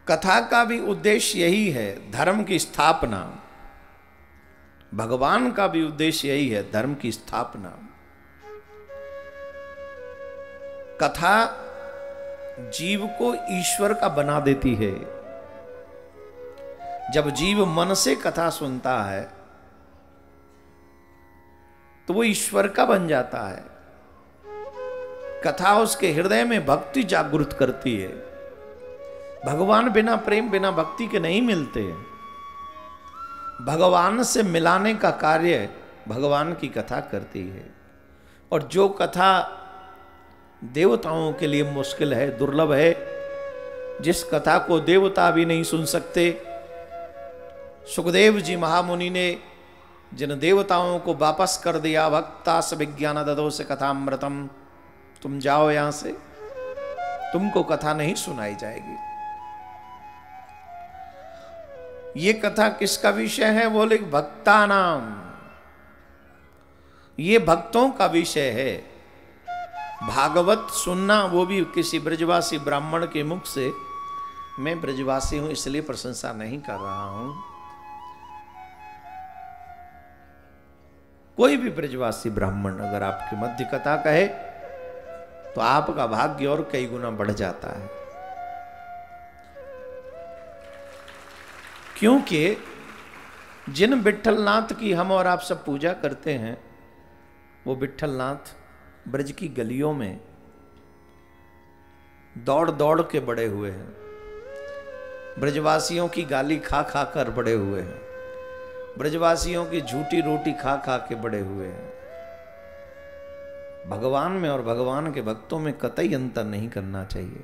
कथा का भी उद्देश्य यही है, धर्म की स्थापना। भगवान का भी उद्देश्य यही है, धर्म की स्थापना। कथा जीव को ईश्वर का बना देती है। जब जीव मन से कथा सुनता है तो वो ईश्वर का बन जाता है। कथा उसके हृदय में भक्ति जागृत करती है। भगवान बिना प्रेम बिना भक्ति के नहीं मिलते। भगवान से मिलाने का कार्य भगवान की कथा करती है। और जो कथा देवताओं के लिए मुश्किल है, दुर्लभ है, जिस कथा को देवता भी नहीं सुन सकते, सुखदेव जी महामुनि ने जिन देवताओं को वापस कर दिया, भक्तास विज्ञान ददो से कथामृतम, तुम जाओ यहां से, तुमको कथा नहीं सुनाई जाएगी। ये कथा किसका विषय है? बोले भक्ता नाम, ये भक्तों का विषय है। भागवत सुनना वो भी किसी ब्रजवासी ब्राह्मण के मुख से। मैं ब्रजवासी हूं इसलिए प्रशंसा नहीं कर रहा हूं। कोई भी ब्रजवासी ब्राह्मण अगर आपके मध्य कथा कहे तो आपका भाग्य और कई गुना बढ़ जाता है। क्योंकि जिन विट्ठलनाथ की हम और आप सब पूजा करते हैं, वो विट्ठलनाथ ब्रज की गलियों में दौड़ दौड़ के बड़े हुए हैं। ब्रजवासियों की गाली खा खा कर बड़े हुए हैं। ब्रजवासियों की झूठी रोटी खा खा के बड़े हुए हैं। भगवान में और भगवान के भक्तों में कतई अंतर नहीं करना चाहिए।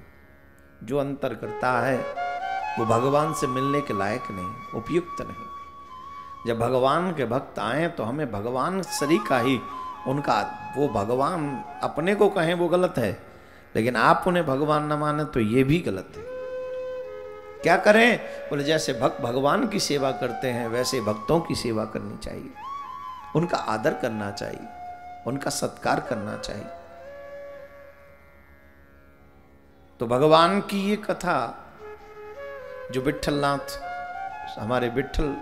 जो अंतर करता है वो भगवान से मिलने के लायक नहीं, उपयुक्त नहीं। जब भगवान के भक्त आए तो हमें भगवान सरीका ही उनका, वो भगवान अपने को कहें वो गलत है, लेकिन आप उन्हें भगवान न माने तो ये भी गलत है। क्या करें? बोले जैसे भक्त भगवान की सेवा करते हैं वैसे भक्तों की सेवा करनी चाहिए, उनका आदर करना चाहिए, उनका सत्कार करना चाहिए। तो भगवान की ये कथा जो विट्ठलनाथ हमारे विट्ठल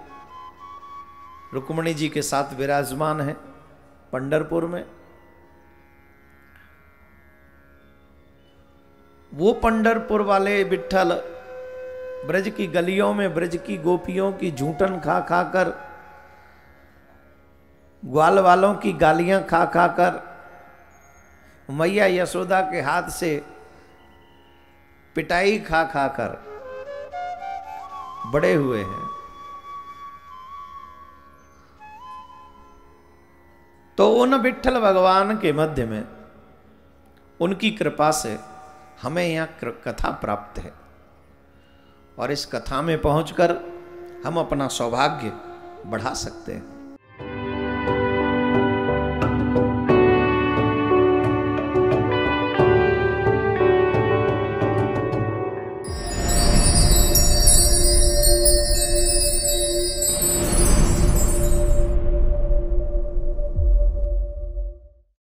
रुक्मिणी जी के साथ विराजमान है पंढरपुर में, वो पंढरपुर वाले विट्ठल ब्रज की गलियों में ब्रज की गोपियों की झूठन खा खा कर, ग्वाल वालों की गालियां खा खा कर, मैया यशोदा के हाथ से पिटाई खा खा कर बड़े हुए हैं। तो उन विट्ठल भगवान के मध्य में उनकी कृपा से हमें यहां कथा प्राप्त है। और इस कथा में पहुंचकर हम अपना सौभाग्य बढ़ा सकते हैं।